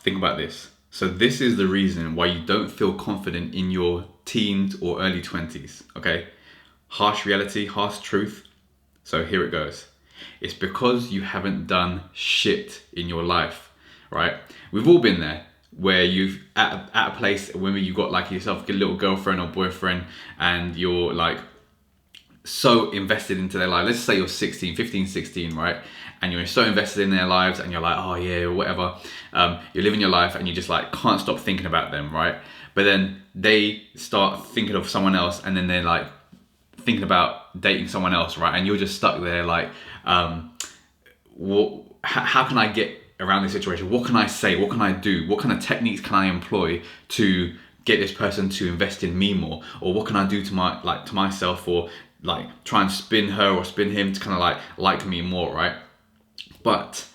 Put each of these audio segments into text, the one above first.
think about this. So this is the reason why you don't feel confident in your teens or early 20s, okay? Harsh reality, harsh truth. So here it goes. It's because you haven't done shit in your life, right? We've all been there where you've at a place when you've got like yourself a little girlfriend or boyfriend and you're like so invested into their life. Let's say you're 16, 15, 16, right? And you're so invested in their lives and you're like, oh yeah, whatever. You're living your life and you just like can't stop thinking about them, right? But then they start thinking of someone else and then they're like thinking about dating someone else, right? And you're just stuck there like, how can I get around this situation? What can I say? What can I do? What kind of techniques can I employ to get this person to invest in me more? Or what can I do to myself, or like try and spin her or spin him to kind of like me more, right? But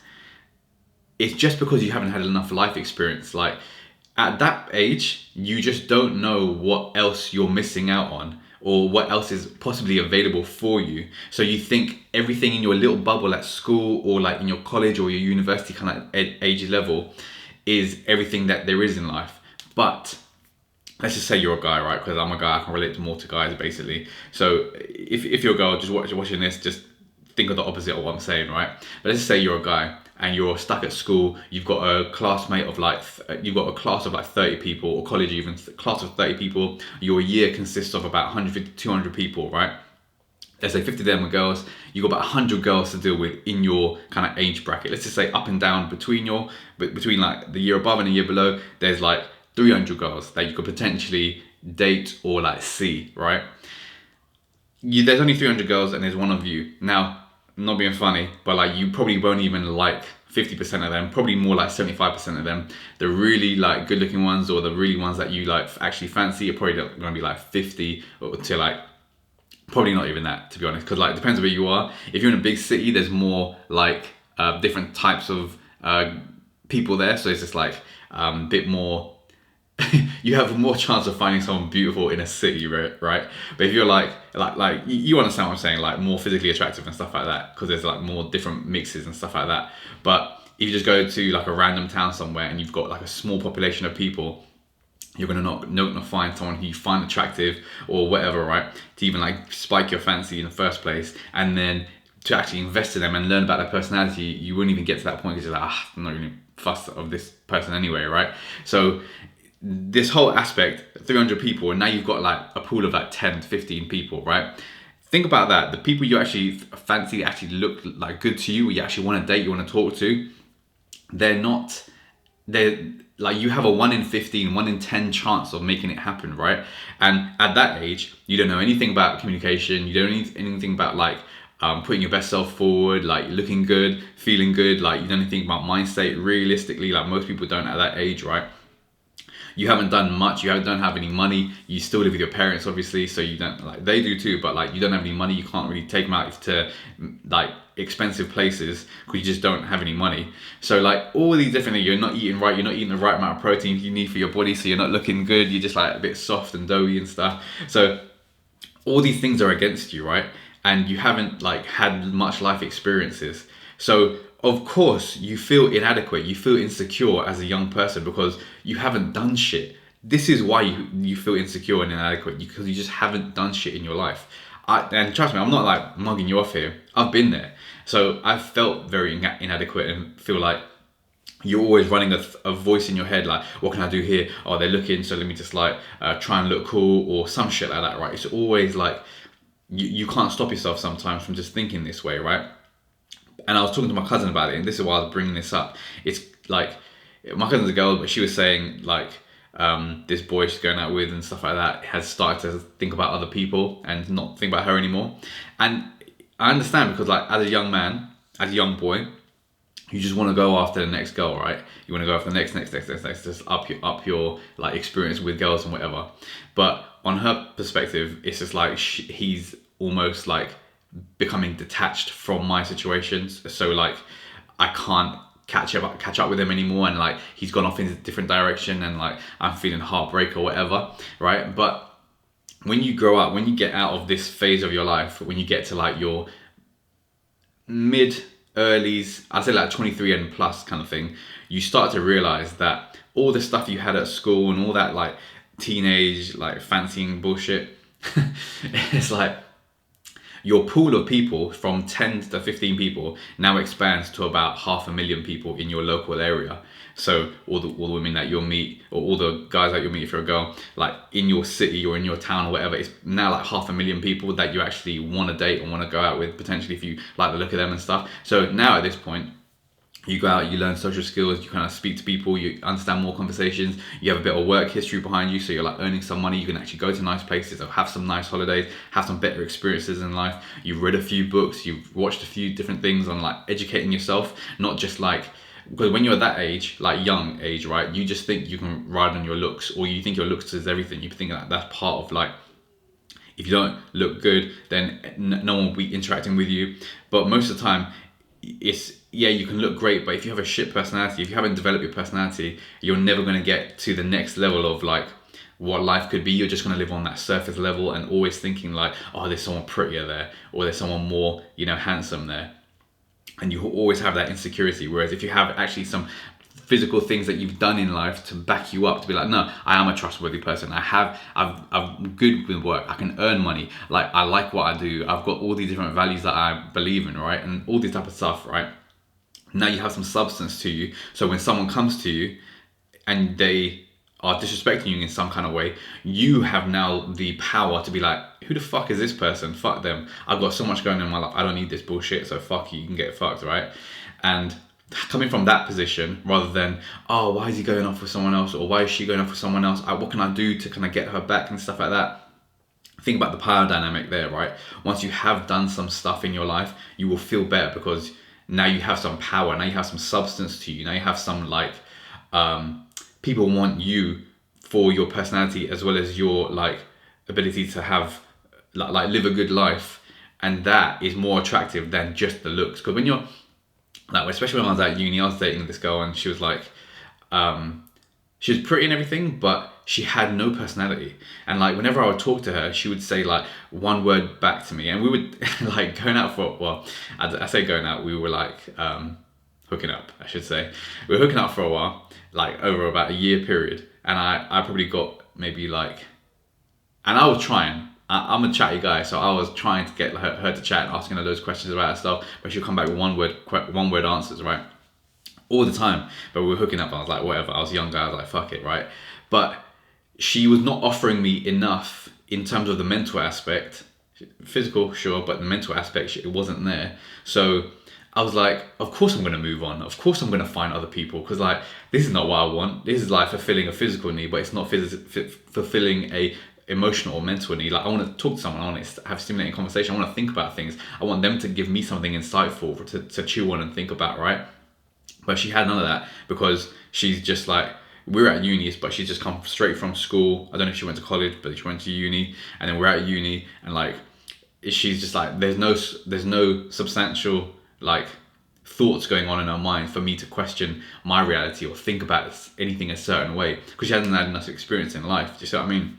it's just because you haven't had enough life experience. Like at that age, you just don't know what else you're missing out on or what else is possibly available for you. So you think everything in your little bubble at school or like in your college or your university kind of age level is everything that there is in life. But let's just say you're a guy, right? Because I'm a guy, I can relate more to guys basically. So if you're a girl just watching this, just think of the opposite of what I'm saying, right? But let's just say you're a guy and you're stuck at school, you've got a classmate of like, you've got a class of like 30 people, or college even, class of 30 people, your year consists of about 150, 200 people, right? Let's say 50 of them are girls, you've got about 100 girls to deal with in your kind of age bracket. Let's just say up and down between like the year above and the year below, there's like 300 girls that you could potentially date or like see, right? There's only 300 girls and there's one of you. Now, not being funny, but like you probably won't even like 50% of them, probably more like 75% of them. The really like good looking ones or the really ones that you like actually fancy are probably going to be like 50 or to like, probably not even that, to be honest, because like it depends where you are. If you're in a big city, there's more like different types of people there. So it's just like a bit more, you have more chance of finding someone beautiful in a city, right? But if you're like you understand what I'm saying, like more physically attractive and stuff like that, because there's like more different mixes and stuff like that. But if you just go to like a random town somewhere and you've got like a small population of people, you're not gonna find someone who you find attractive or whatever, right? To even like spike your fancy in the first place, and then to actually invest in them and learn about their personality, you wouldn't even get to that point because you're like, I'm not really fussed of this person anyway, right? So this whole aspect, 300 people, and now you've got like a pool of like 10 to 15 people, right? Think about that. The people you actually fancy, actually look like good to you, or you actually want to date, you want to talk to, they're like, you have a 1 in 15, 1 in 10 chance of making it happen, right? And at that age, you don't know anything about communication, you don't know anything about like putting your best self forward, like looking good, feeling good, like you don't know anything about mindset realistically, like most people don't at that age, right? You haven't done much, don't have any money, you still live with your parents obviously, so you don't, like they do too, but like you don't have any money, you can't really take them out to like expensive places because you just don't have any money. So like all these different things, you're not eating right, you're not eating the right amount of protein you need for your body, so you're not looking good, you're just like a bit soft and doughy and stuff. So all these things are against you, right? And you haven't like had much life experiences. So of course you feel inadequate, you feel insecure as a young person because you haven't done shit. This is why you feel insecure and inadequate, because you just haven't done shit in your life. And trust me, I'm not like mugging you off here. I've been there. So I've felt very inadequate and feel like you're always running a voice in your head like, what can I do here? Oh, they're looking, so let me just like try and look cool or some shit like that, right? It's always like, you can't stop yourself sometimes from just thinking this way, right? And I was talking to my cousin about it, and this is why I was bringing this up. It's like, my cousin's a girl, but she was saying like, this boy she's going out with and stuff like that has started to think about other people and not think about her anymore. And I understand, because like as a young man, as a young boy, you just want to go after the next girl, right? You want to go after the next, just up your like experience with girls and whatever. But on her perspective, it's just like he's almost like becoming detached from my situations. So like I can't catch up with him anymore, and like he's gone off in a different direction, and like I'm feeling heartbreak or whatever, right? But when you grow up, when you get out of this phase of your life, when you get to like your mid earlys, I'd say like 23 and plus kind of thing, you start to realize that all the stuff you had at school and all that like teenage like fancying bullshit, it's like your pool of people from 10 to 15 people now expands to about 500,000 people in your local area. So all the women that you'll meet, or all the guys that you'll meet if you're a girl, like in your city or in your town or whatever, it's now like 500,000 people that you actually want to date and want to go out with, potentially, if you like the look of them and stuff. So now at this point, you go out, you learn social skills, you kind of speak to people, you understand more conversations, you have a bit of work history behind you, so you're like earning some money, you can actually go to nice places or have some nice holidays, have some better experiences in life. You've read a few books, you've watched a few different things on like educating yourself, not just like, because when you're that age, like young age, right, you just think you can ride on your looks, or you think your looks is everything. You think that that's part of like, if you don't look good, then no one will be interacting with you. But most of the time, it's, yeah, you can look great, but if you have a shit personality, if you haven't developed your personality, you're never going to get to the next level of like what life could be. You're just going to live on that surface level and always thinking like, oh, there's someone prettier there, or there's someone more, you know, handsome there. And you always have that insecurity. Whereas if you have actually some physical things that you've done in life to back you up, to be like, no, I am a trustworthy person. I'm good with work. I can earn money. Like, I like what I do. I've got all these different values that I believe in, right? And all this type of stuff, right? Now you have some substance to you. So when someone comes to you and they are disrespecting you in some kind of way, you have now the power to be like, who the fuck is this person? Fuck them. I've got so much going on in my life. I don't need this bullshit. So fuck you. You can get fucked, right? And coming from that position, rather than, oh, why is he going off with someone else, or why is she going off with someone else? What can I do to kind of get her back and stuff like that? Think about the power dynamic there, right? Once you have done some stuff in your life, you will feel better because now you have some power. Now you have some substance to you. Now you have some like, people want you for your personality as well as your like ability to have like live a good life, and that is more attractive than just the looks. Because when you're like, especially when I was at uni, I was dating this girl and she was like, she was pretty and everything, but she had no personality. And like, whenever I would talk to her, she would say like one word back to me, and we would like going out for, well, I say going out, we were like hooking up, I should say. We were hooking up for a while, like over about a year period, and I probably got maybe like, and I was trying. I'm a chatty guy, so I was trying to get her to chat and asking her those questions about her stuff, but she'll come back with one word answers, right? All the time. But we were hooking up, I was like, whatever. I was a young guy, I was like, fuck it, right? But she was not offering me enough in terms of the mental aspect. Physical, sure, but the mental aspect, it wasn't there. So I was like, of course I'm going to move on. Of course I'm going to find other people, because like, this is not what I want. This is like fulfilling a physical need, but it's not fulfilling a emotional or mental need. Like, I want to talk to someone, I want to have stimulating conversation, I want to think about things, I want them to give me something insightful to chew on and think about, right? But she had none of that, because she's just like, we're at uni, but she's just come straight from school. I don't know if she went to college, but she went to uni, and then we're at uni, and like, she's just like, there's no substantial like thoughts going on in her mind for me to question my reality or think about anything a certain way, because she hasn't had enough experience in life. Do you see what I mean?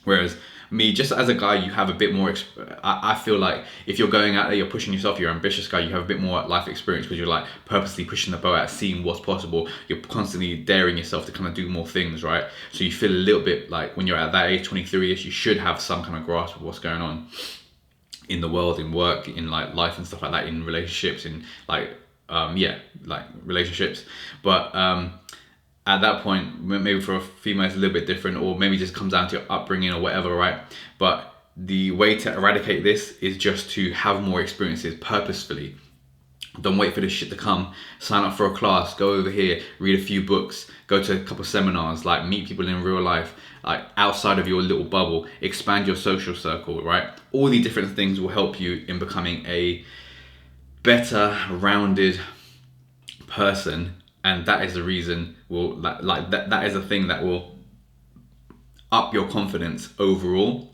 Whereas me, just as a guy, you have a bit more, I feel like if you're going out there, you're pushing yourself, you're an ambitious guy, you have a bit more life experience, because you're like purposely pushing the boat out, seeing what's possible. You're constantly daring yourself to kind of do more things, right? So you feel a little bit like, when you're at that age, 23ish, you should have some kind of grasp of what's going on in the world, in work, in like life and stuff like that, in relationships, in like, like relationships. But at that point, maybe for a female it's a little bit different, or maybe just comes down to your upbringing or whatever, right? But the way to eradicate this is just to have more experiences purposefully. Don't wait for this shit to come. Sign up for a class, go over here, read a few books, go to a couple seminars, like meet people in real life, like outside of your little bubble, expand your social circle, right? All these different things will help you in becoming a better, rounded person. And that is the reason that is the thing that will up your confidence overall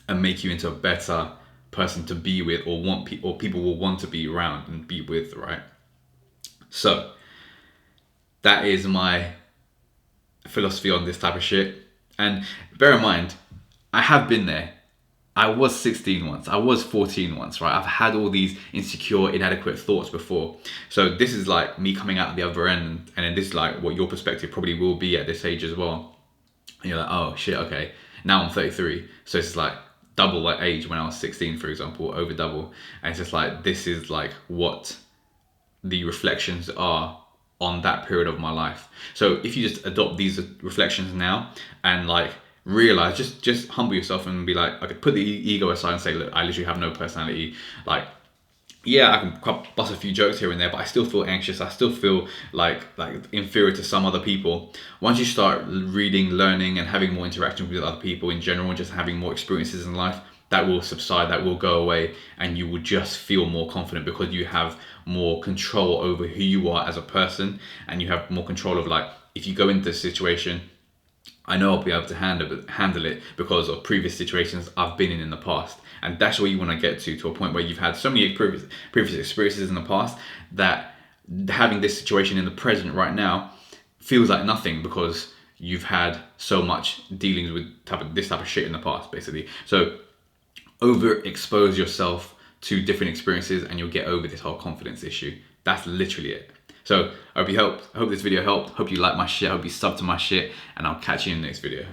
and make you into a better person to be with, or people will want to be around and be with, right? So that is my philosophy on this type of shit. And bear in mind, I have been there. I was 16 once, I was 14 once, right? I've had all these insecure, inadequate thoughts before. So this is like me coming out the other end, and then this is like what your perspective probably will be at this age as well. And you're like, oh shit, okay. Now I'm 33. So it's like double like age when I was 16, for example, over double. And it's just like, this is like what the reflections are on that period of my life. So if you just adopt these reflections now and like realize, just humble yourself and be like, okay, put the ego aside and say, look, I literally have no personality. Like, yeah, I can bust a few jokes here and there, but I still feel anxious. I still feel like inferior to some other people. Once you start reading, learning, and having more interaction with other people in general, and just having more experiences in life, that will subside, that will go away, and you will just feel more confident because you have more control over who you are as a person, and you have more control of like, if you go into this situation, I know I'll be able to handle it because of previous situations I've been in the past. And that's where you want to get to a point where you've had so many previous experiences in the past that having this situation in the present right now feels like nothing because you've had so much dealings with this type of shit in the past, basically. So overexpose yourself to different experiences and you'll get over this whole confidence issue. That's literally it. So I hope you helped. I hope this video helped. Hope you like my shit. I hope you sub to my shit, and I'll catch you in the next video.